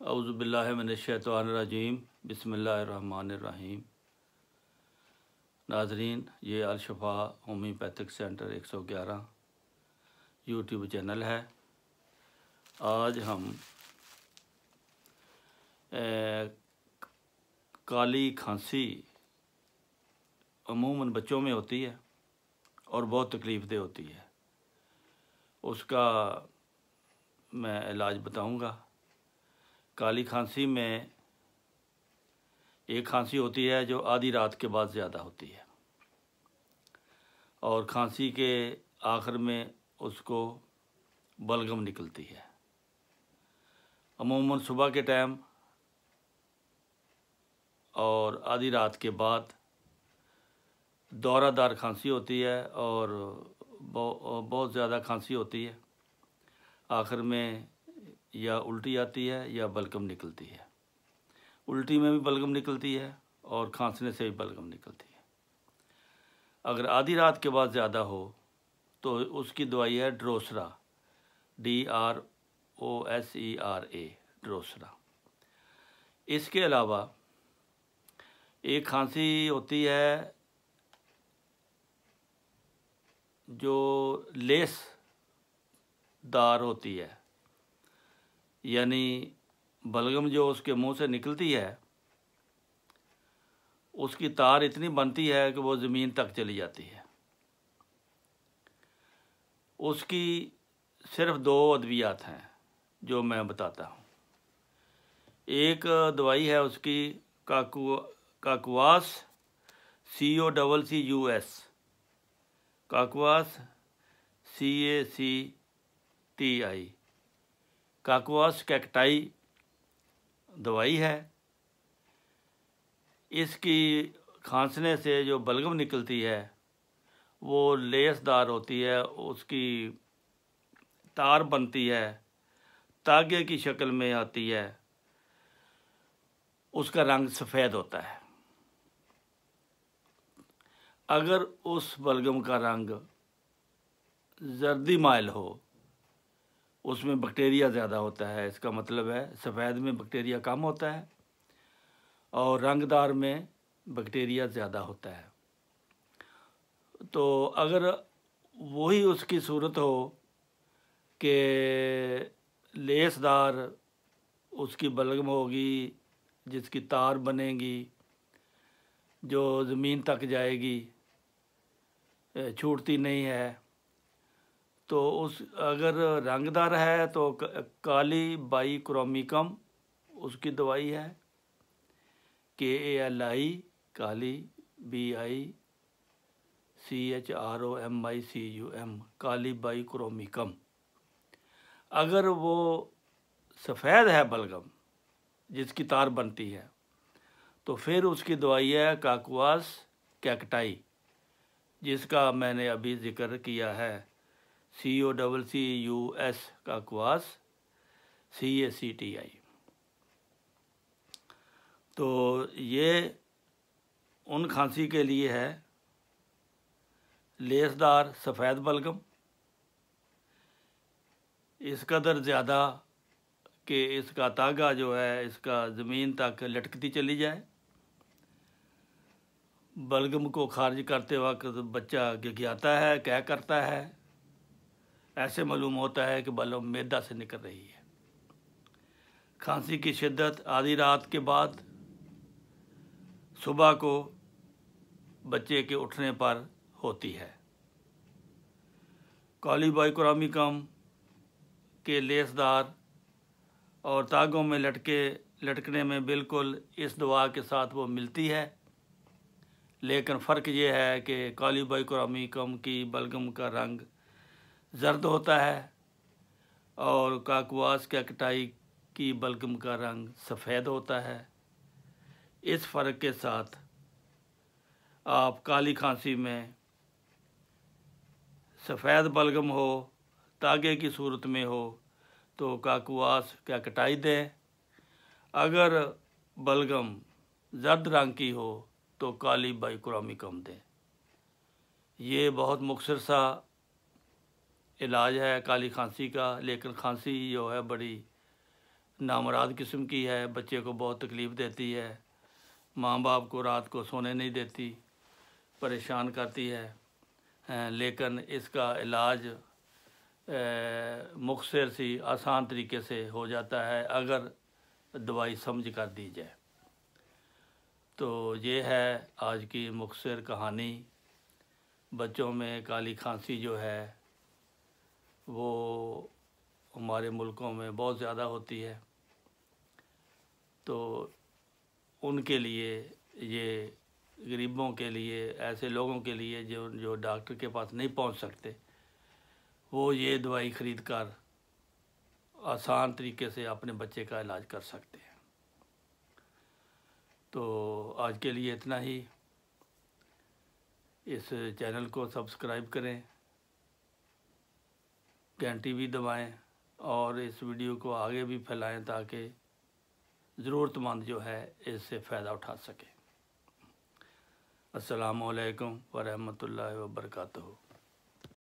औज़ुबिल्लाहिमिनश्शैतानिर्रजीम बिस्मिल्लाहिर्रहमानिर्रहीम। नाजरीन, ये अल-शफ़ा होम्योपैथिक सेंटर 111 यूट्यूब चैनल है। आज हम काली खांसी अमूमन बच्चों में होती है और बहुत तकलीफ़देह होती है। उसका मैं इलाज बताऊंगा। काली खांसी में एक खांसी होती है जो आधी रात के बाद ज़्यादा होती है और खांसी के आखिर में उसको बलगम निकलती है। अमूमन सुबह के टाइम और आधी रात के बाद दौरादार खांसी होती है और बहुत ज़्यादा खांसी होती है। आखिर में या उल्टी आती है या बलगम निकलती है। उल्टी में भी बलगम निकलती है और खांसने से भी बलगम निकलती है। अगर आधी रात के बाद ज़्यादा हो तो उसकी दवाई है ड्रोसरा, DROSERA, ड्रोसरा। इसके अलावा एक खांसी होती है जो लेसदार होती है, यानी बलगम जो उसके मुंह से निकलती है उसकी तार इतनी बनती है कि वो ज़मीन तक चली जाती है। उसकी सिर्फ 2 अद्वियात हैं जो मैं बताता हूँ। एक दवाई है उसकी काकवास, COCCUS, काकवास CACTI, काकवास कैक्टाई दवाई है। इसकी खांसने से जो बलगम निकलती है वो लेसदार होती है, उसकी तार बनती है, तागे की शक्ल में आती है, उसका रंग सफ़ेद होता है। अगर उस बलगम का रंग जर्दी माइल हो, उसमें बैक्टीरिया ज़्यादा होता है, इसका मतलब है सफ़ेद में बैक्टीरिया कम होता है और रंगदार में बैक्टीरिया ज़्यादा होता है। तो अगर वही उसकी सूरत हो कि लेसदार उसकी बलगम होगी जिसकी तार बनेगी जो ज़मीन तक जाएगी, छूटती नहीं है, तो उस अगर रंगदार है तो काली बाइक्रोमिकम उसकी दवाई है, KALI, काली BICHROMICUM, काली बाइक्रोमिकम। अगर वो सफ़ेद है बलगम जिसकी तार बनती है तो फिर उसकी दवाई है काकवास कैक्टाई, जिसका मैंने अभी ज़िक्र किया है, COCCUS, काकवास CACTI। तो ये उन खांसी के लिए है लेसदार सफ़ेद बलगम, इस कदर ज़्यादा कि इसका तागा जो है इसका ज़मीन तक लटकती चली जाए। बलगम को खारिज करते वक्त बच्चा गिघियाता है, क्या करता है, ऐसे मालूम होता है कि बलगम मैदा से निकल रही है। खांसी की शिद्दत आधी रात के बाद सुबह को बच्चे के उठने पर होती है। काली बाइक्रोमिकम के लेसदार और तागों में लटकने में बिल्कुल इस दवा के साथ वो मिलती है, लेकिन फ़र्क ये है कि काली बाइक्रोमिकम की बलगम का रंग जर्द होता है और काकवास कैक्टाई की बलगम का रंग सफ़ेद होता है। इस फ़र्क के साथ आप काली खांसी में सफ़ेद बलगम हो, तागे की सूरत में हो तो काकवास कैक्टाई दें। अगर बलगम जर्द रंग की हो तो काली बाइक्रोमिकम दें। ये बहुत मुख्तसर सा इलाज है काली खांसी का, लेकिन खांसी जो है बड़ी नामुराद किस्म की है, बच्चे को बहुत तकलीफ़ देती है, माँ बाप को रात को सोने नहीं देती, परेशान करती है। लेकिन इसका इलाज मुख्तसर सी आसान तरीके से हो जाता है अगर दवाई समझ कर दी जाए। तो ये है आज की मुख्तसर कहानी। बच्चों में काली खांसी जो है वो हमारे मुल्कों में बहुत ज़्यादा होती है, तो उनके लिए, ये गरीबों के लिए, ऐसे लोगों के लिए जो डॉक्टर के पास नहीं पहुंच सकते, वो ये दवाई ख़रीद कर आसान तरीके से अपने बच्चे का इलाज कर सकते हैं। तो आज के लिए इतना ही। इस चैनल को सब्सक्राइब करें, घंटी भी दबाएं और इस वीडियो को आगे भी फैलाएं ताकि ज़रूरतमंद जो है इससे फ़ायदा उठा सके। अस्सलामु अलैकुम व रहमतुल्लाहि व बरकातहू।